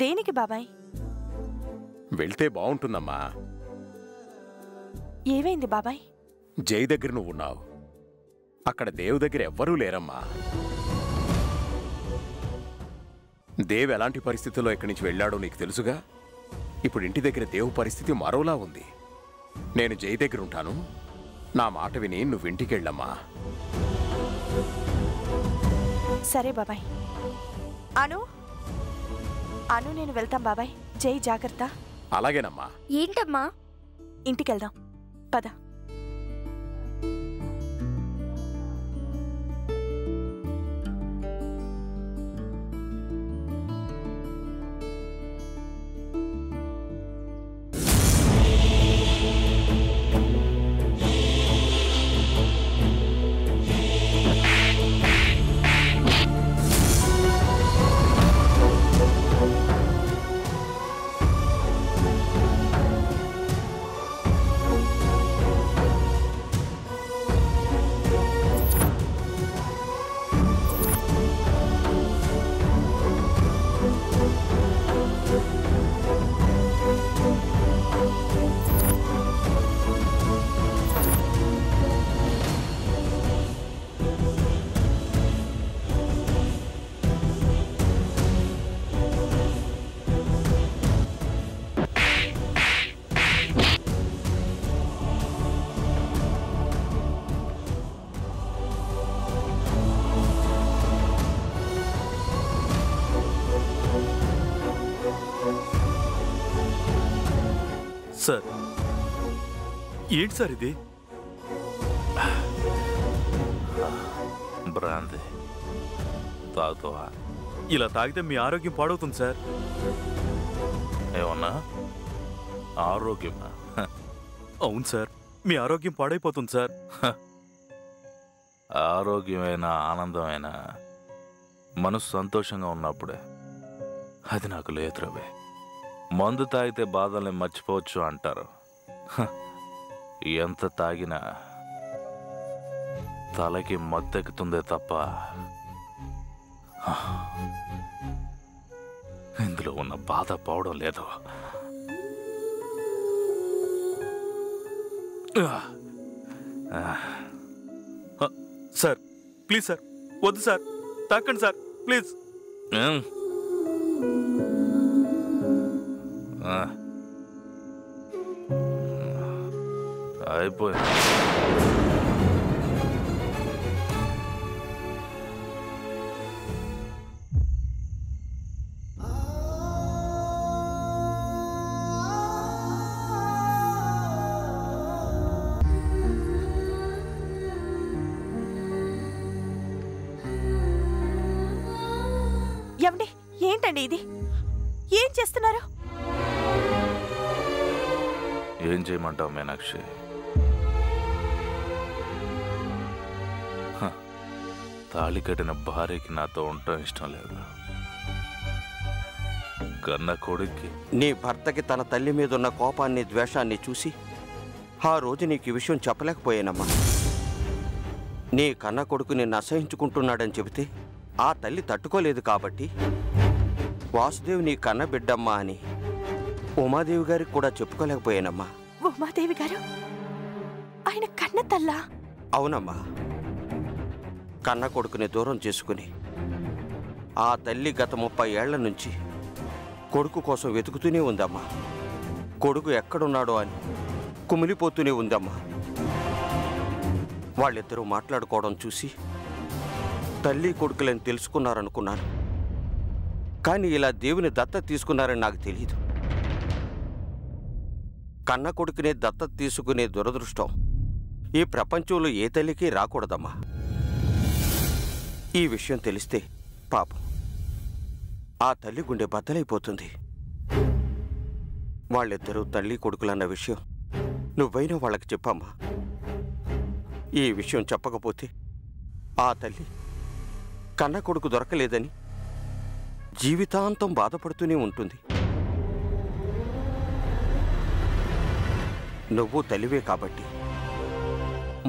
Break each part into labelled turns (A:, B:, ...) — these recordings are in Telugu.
A: దేనికి బాబాయ్?
B: వెళ్తే బాగుంటుందమ్మా.
A: ఏమైంది బాబాయ్?
B: జై దగ్గర నువ్వున్నావు, అక్కడ దేవు దగ్గర ఎవ్వరూ లేరమ్మా. దేవ్ ఎలాంటి పరిస్థితుల్లో ఇక్కడి నుంచి వెళ్ళాడో నీకు తెలుసుగా. ఇప్పుడు ఇంటి దగ్గర దేవు పరిస్థితి మరోలా ఉంది. నేను జై దగ్గర ఉంటాను, నా మాట విని నువ్వు ఇంటికెళ్ళమ్మా.
A: సరే బాబాయ్. అను అను నేను వెళ్తాం బాబాయ్. జై జాగ్రత్త.
B: అలాగేనమ్మా.
C: ఏంటమ్మా?
A: ఇంటికెళ్దాం పద.
D: సార్, ఏంటి సార్ ఇది?
E: బ్రాంది తాగుతావా?
D: ఇలా తాగితే మీ ఆరోగ్యం పాడవుతుంది సార్.
E: ఏమన్నా ఆరోగ్యమా?
D: అవును సార్, మీ ఆరోగ్యం పాడైపోతుంది సార్.
E: ఆరోగ్యమైనా ఆనందమైనా మనసు సంతోషంగా ఉన్నప్పుడే. అది నాకు లేదు రవి. మందు తాగితే బాధల్ని మర్చిపోవచ్చు అంటారు. ఎంత తాగినా తలకి మత్తెక్కుతుందే తప్ప ఇందులో ఉన్న బాధ పోవడం లేదు.
D: సార్ ప్లీజ్ సార్, వద్దు సార్, తాకండి సార్ ప్లీజ్.
E: అయిపోయింది.
A: ఏమండి, ఏంటండి ఇది? ఏం చేస్తున్నారు?
E: ఏం చేయమంటావు మీనాక్షి? తాళి కట్టిన భార్యకి నాతో ఉండటం ఇష్టం లేదు. కన్న కొడుక్కి
F: నీ భర్తకి తన తల్లి మీద ఉన్న కోపాన్ని, ద్వేషాన్ని చూసి ఆ రోజు నీకు ఈ విషయం చెప్పలేకపోయానమ్మా. నీ కన్న కొడుకు నిన్ను అసహించుకుంటున్నాడని చెబితే ఆ తల్లి తట్టుకోలేదు కాబట్టి వాసుదేవి నీ కన్న బిడ్డమ్మా అని ఉమాదేవి గారికి కూడా చెప్పుకోలేకపోయానమ్మా.
A: ఉమాదేవి గారు ఆయన కన్న తల్లా?
F: అవునమ్మా. కన్న కొడుకుని దూరం చేసుకుని ఆ తల్లి గత 30 ఏళ్ల నుంచి కొడుకు కోసం వెతుకుతూనే ఉందమ్మా. కొడుకు ఎక్కడున్నాడో అని కుమిలిపోతూనే ఉందమ్మా. వాళ్ళిద్దరూ మాట్లాడుకోవడం చూసి తల్లి కొడుకులని తెలుసుకున్నారనుకున్నాను, కానీ ఇలా దేవుని దత్తత తీసుకున్నారని నాకు తెలియదు. కన్న కొడుకునే దత్తత తీసుకునే దురదృష్టం ఈ ప్రపంచంలో ఏ తల్లికి రాకూడదమ్మా. ఈ విషయం తెలిస్తే పాపం ఆ తల్లి గుండె బద్దలైపోతుంది. వాళ్ళిద్దరూ తల్లి కొడుకులన్న విషయం నువ్వైనా వాళ్ళకి చెప్పమ్మా. ఈ విషయం చెప్పకపోతే ఆ తల్లి కన్న కొడుకు దొరకలేదని జీవితాంతం బాధపడుతూనే ఉంటుంది. నువ్వు తల్లివే కాబట్టి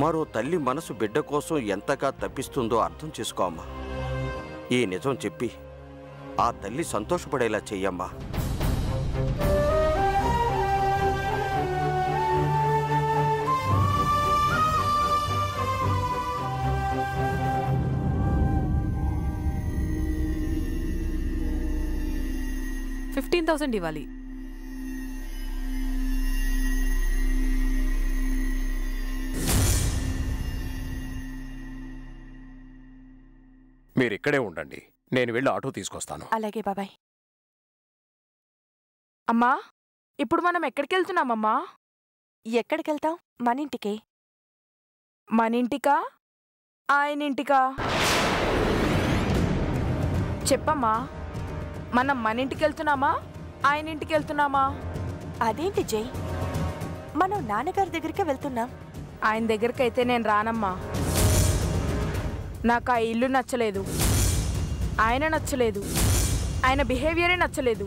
F: మరో తల్లి మనసు బిడ్డ కోసం ఎంతగా తప్పిస్తుందో అర్థం చేసుకో అమ్మా. ఈ నిజం చెప్పి ఆ తల్లి సంతోషపడేలా చెయ్యమ్మా.
A: $15,000 ఇవ్వాలి.
B: మీరిక్కడే ఉండండి, నేను వెళ్ళి ఆటో తీసుకొస్తాను.
A: అలాగే బాబాయ్.
C: అమ్మా, ఇప్పుడు మనం ఎక్కడికి వెళ్తున్నామమ్మా?
A: ఎక్కడికెళ్తాం? మన ఇంటికే.
C: మనింటికా ఆయనింటికా? చెప్పమ్మా, మనం మనింటికి వెళ్తున్నామా ఆయనింటికి వెళ్తున్నామా?
A: అదేంటి జై, మనం నాన్నగారి దగ్గరికే వెళ్తున్నాం.
C: ఆయన దగ్గరికైతే నేను రానమ్మా. నాకు ఆ ఇల్లు నచ్చలేదు, ఆయన నచ్చలేదు, ఆయన బిహేవియరే నచ్చలేదు.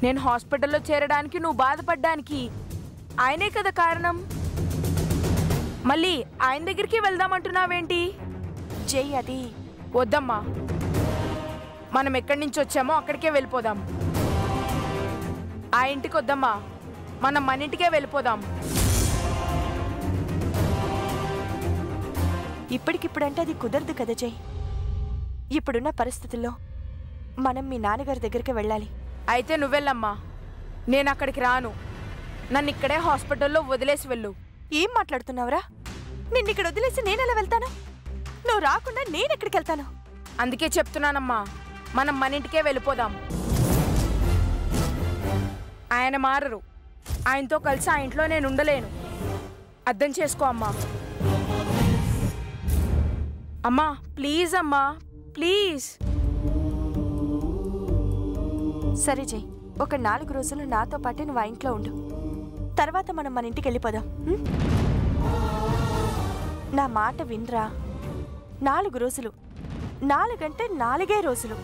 C: నేను హాస్పిటల్లో చేరడానికి, నువ్వు బాధపడ్డానికి ఆయనే కదా కారణం. మళ్ళీ ఆయన దగ్గరికి వెళ్దామంటున్నావేంటి?
A: జై, అది
C: వద్దమ్మా, మనం ఎక్కడి నుంచి వచ్చామో అక్కడికే వెళ్ళిపోదాం. ఆ ఇంటికి వద్దమ్మా, మనం మన ఇంటికే వెళ్ళిపోదాం.
A: ఇప్పటికిప్పుడంటే అది కుదరదు కదా జై. ఇప్పుడున్న పరిస్థితుల్లో మనం మీ నాన్నగారి దగ్గరికి వెళ్ళాలి.
C: అయితే నువ్వెళ్ళమ్మా, నేను అక్కడికి రాను. నన్ను ఇక్కడే హాస్పిటల్లో వదిలేసి వెళ్ళు.
A: ఏం మాట్లాడుతున్నావురా? నిన్నిక్కడ వదిలేసి నేనెలా వెళ్తాను? నువ్వు రాకుండా నేనెక్కడికి వెళ్తాను?
C: అందుకే చెప్తున్నానమ్మా, మనం మన ఇంటికే వెళ్ళిపోదాం. ఆయన మారరు, ఆయనతో కలిసి ఆ ఇంట్లో నేను ఉండలేను. అర్థం చేసుకో అమ్మా. అమ్మా ప్లీజ్, అమ్మా ప్లీజ్.
A: సరే జై, ఒక 4 రోజులు నాతో పాటే నువ్వు ఆ ఇంట్లో ఉండు. తర్వాత మనం మన ఇంటికి వెళ్ళిపోదాం. నా మాట వినరా? 4 రోజులు, 4 అంటే 4 రోజులు.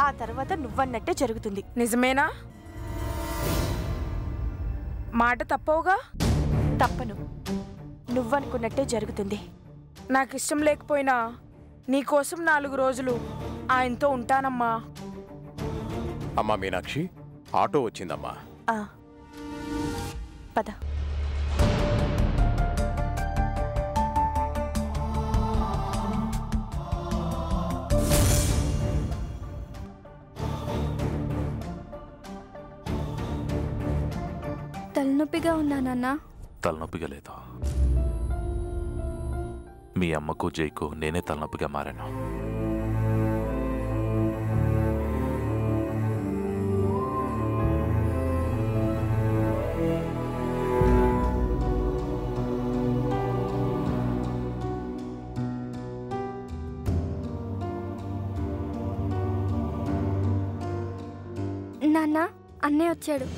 A: ఆ తర్వాత నువ్వన్నట్టే జరుగుతుంది.
C: నిజమేనా? మాట తప్పవుగా?
A: తప్పను, నువ్వనుకున్నట్టే జరుగుతుంది.
C: నాకు ఇష్టం లేకపోయినా నీకోసం 4 రోజులు ఆయనతో ఉంటానమ్మా.
B: అమ్మా మీనాక్షి, ఆటో వచ్చిందమ్మా.
A: పద.
G: తలనొప్పిగా ఉందా నాన్న?
E: తలనొప్పిగా లేదు. మీ అమ్మకు జైకు నేనే తలనొప్పిగా మారాను.
G: నాన్న, అన్నయ్య వచ్చాడు.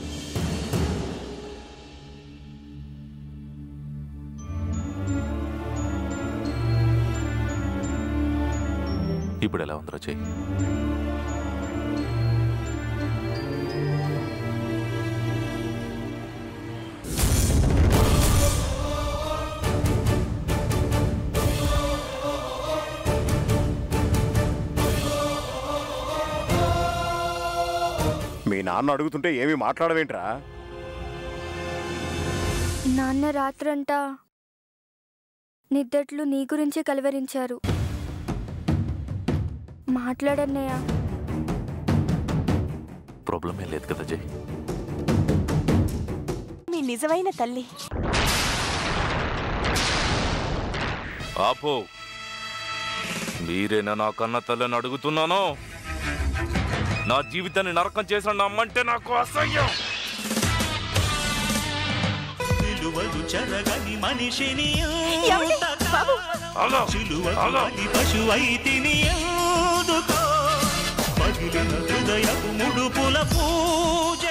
E: ఇప్పుడు ఎలా ఉందిరా జై?
B: మీ నాన్న అడుగుతుంటే ఏమీ మాట్లాడవేంట్రా?
G: నాన్న రాత్రంతా నిద్దట్లు నీ గురించే కలవరించారు. మాట్లాడన్నయ్యా.
E: ప్రాబ్లం ఏం లేదు కదా జై?
A: మీ నిజమైన తల్లి.
E: ఆపో, మీరేనా నా కన్న తల్లిని అడుగుతున్నాను? నా జీవితాన్ని నరకం చేసిన నమ్మంటే నాకు అసహ్యం.
H: చెరగని మనిషిని పశువైతిని ఎందుకో పగిలిన హృదయపు ముడుపుల పూజ